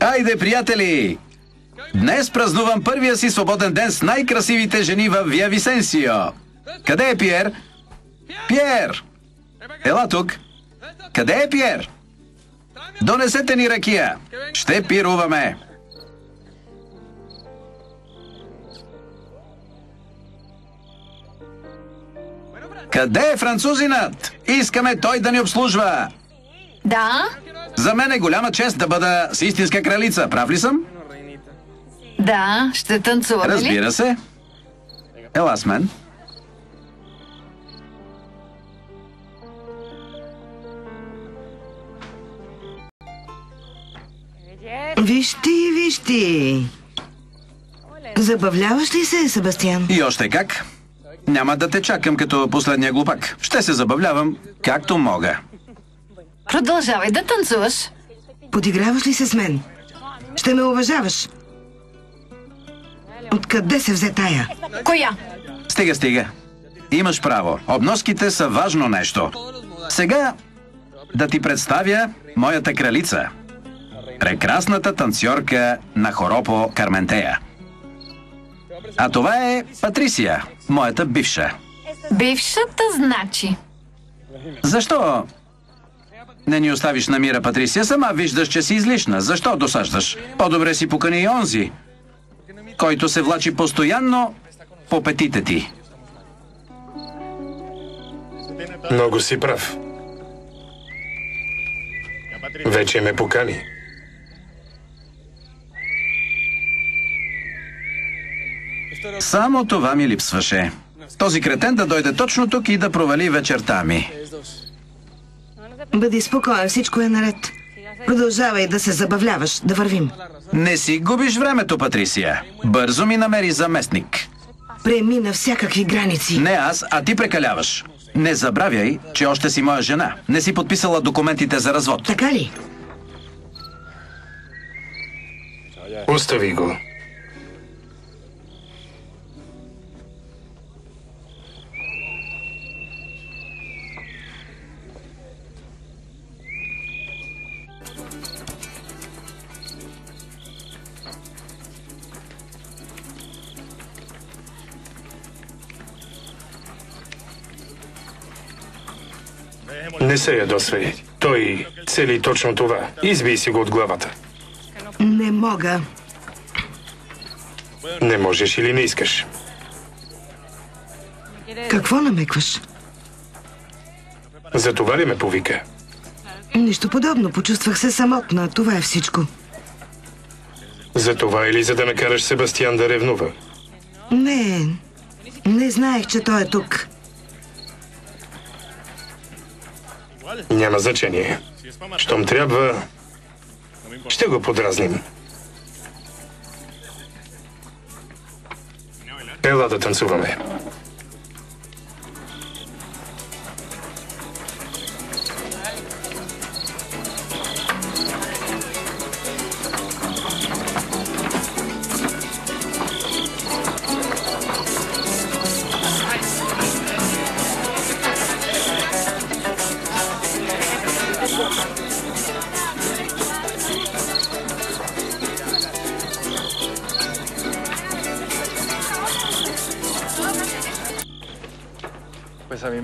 Айде, приятели! Днес празнувам първия си свободен ден с най-красивите жени в Вия Висенсио. Къде е Пиер? Пиер! Ела тук. Къде е Пиер? Донесете ни ракия. Ще пируваме. Къде е французинът? Искаме той да ни обслужва. Да? За мен е голяма чест да бъда с истинска кралица. Прав ли съм? Да, ще танцуваме ли? Разбира се. Ела с мен. Виж ти. Забавляваш ли се, Себастиан? И още как. Няма да те чакам като последния глупак. Ще се забавлявам както мога. Продължавай да танцуваш. Подиграваш ли се с мен? Ще ме уважаваш. Откъде се взе тая? Коя? Стига. Имаш право. Обноските са важно нещо. Сега да ти представя моята кралица. Прекрасната танцорка на Хоропо Карментея. А това е Патрисия, моята бивша. Бившата значи. Защо не ни оставиш на мира, Патрисия? Сама виждаш, че си излишна. Защо досаждаш? По-добре си покани и онзи, който се влачи постоянно по петите ти. Много си прав. Вече ме покани. Само това ми липсваше. Този кретен да дойде точно тук и да провали вечерта ми. Бъди спокоен, всичко е наред. Продължавай да се забавляваш, да вървим. Не си губиш времето, Патрисия. Бързо ми намери заместник. Премина всякакви граници. Не аз, а ти прекаляваш. Не забравяй, че още си моя жена. Не си подписала документите за развод. Така ли? Остави го. Не се ядосвай. Той цели точно това. Избий си го от главата. Не мога. Не можеш или не искаш? Какво намекваш? За това ли ме повика? Нищо подобно. Почувствах се самотна. Това е всичко. За това или за да накараш Себастиан да ревнува? Не знаех, че той е тук. Няма значение. Щом трябва, ще го подразним. Ела да танцуваме.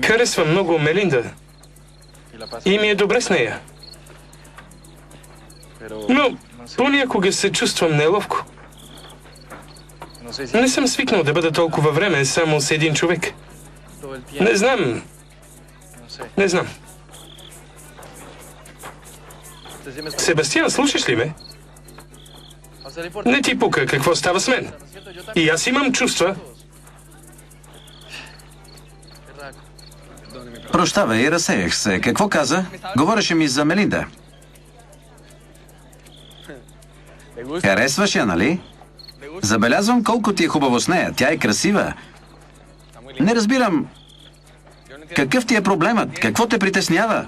Харесвам много Мелинда. И ми е добре с нея. Но понякога се чувствам неловко. Не съм свикнал да бъда толкова време само с един човек. Не знам. Себастиан, слушаш ли ме? Не ти пука какво става с мен. И аз имам чувства. Прощавай, разсеях се. Какво каза? Говореше ми за Мелинда. Харесваш я, нали? Забелязвам колко ти е хубаво с нея. Тя е красива. Не разбирам. Какъв ти е проблемът? Какво те притеснява?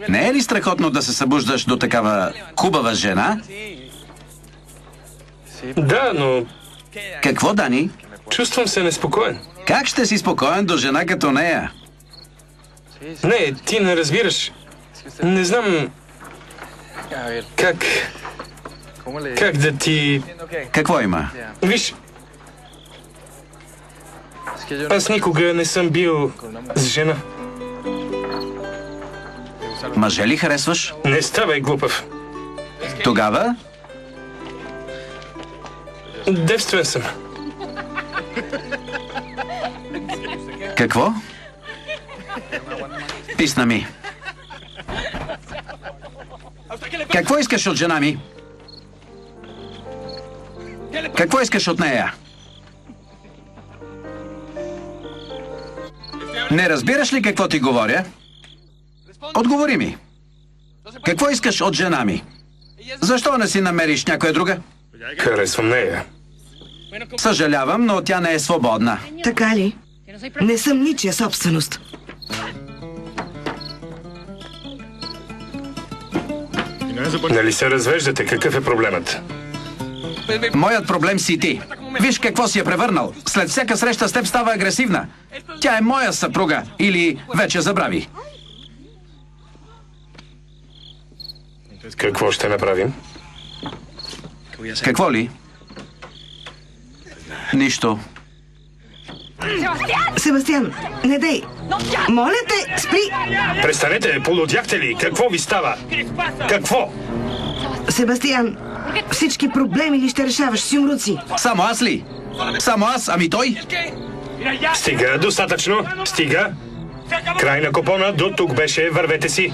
Не е ли страхотно да се събуждаш до такава хубава жена? Да, но Какво, Дани? чувствам се неспокоен. Как ще си спокоен до жена като нея? Не, ти не разбираш. Не знам. Как да ти... Какво има? Виж, аз никога не съм бил с жена. Мъже ли харесваш? Не ставай глупав. Тогава? Девствен съм. Какво? Писна ми. Какво искаш от жена ми? Какво искаш от нея? Не разбираш ли какво ти говоря? Отговори ми. Какво искаш от жена ми? Защо не си намериш някоя друга? Харесвам нея. Съжалявам, но тя не е свободна. Така ли? Не съм ничия собственост. Нали се развеждате? Какъв е проблемът? Моят проблем си ти. Виж какво си е превърнал. След всяка среща с теб става агресивна. Тя е моя съпруга. Или вече забрави. Какво ще направим? Какво ли? Нищо. Себастиан, не дей! Моля те, спри! Престанете, полудяхте ли? Какво ви става? Какво? Себастиан, всички проблеми ли ще решаваш с юмруци? Само аз ли? Само аз? Ами той? Стига, достатъчно. Стига. Край на купона, до тук беше, вървете си.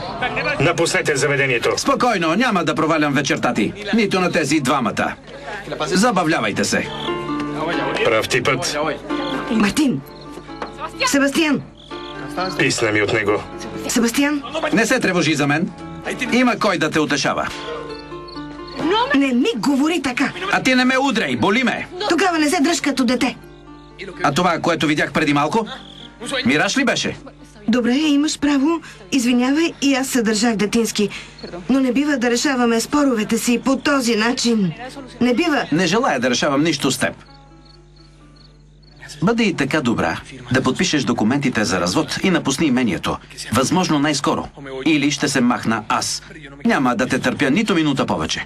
Напуснете заведението. Спокойно, няма да провалям вечерта ти. Нито на тези двамата. Забавлявайте се. Прав ти път. Мартин! Себастиан! Писна ми от него. Себастиан! Не се тревожи за мен. Има кой да те утешава. Не ми говори така! А ти не ме удряй, боли ме. Тогава не се дръж като дете. А това, което видях преди малко? Мираж ли беше? Добре, имаш право. Извинявай, и аз се държах детински. Но не бива да решаваме споровете си по този начин. Не бива. Не желая да решавам нищо с теб. Бъде и така добра да подпишеш документите за развод и напусни имението. Възможно най-скоро. Или ще се махна аз. Няма да те търпя нито минута повече.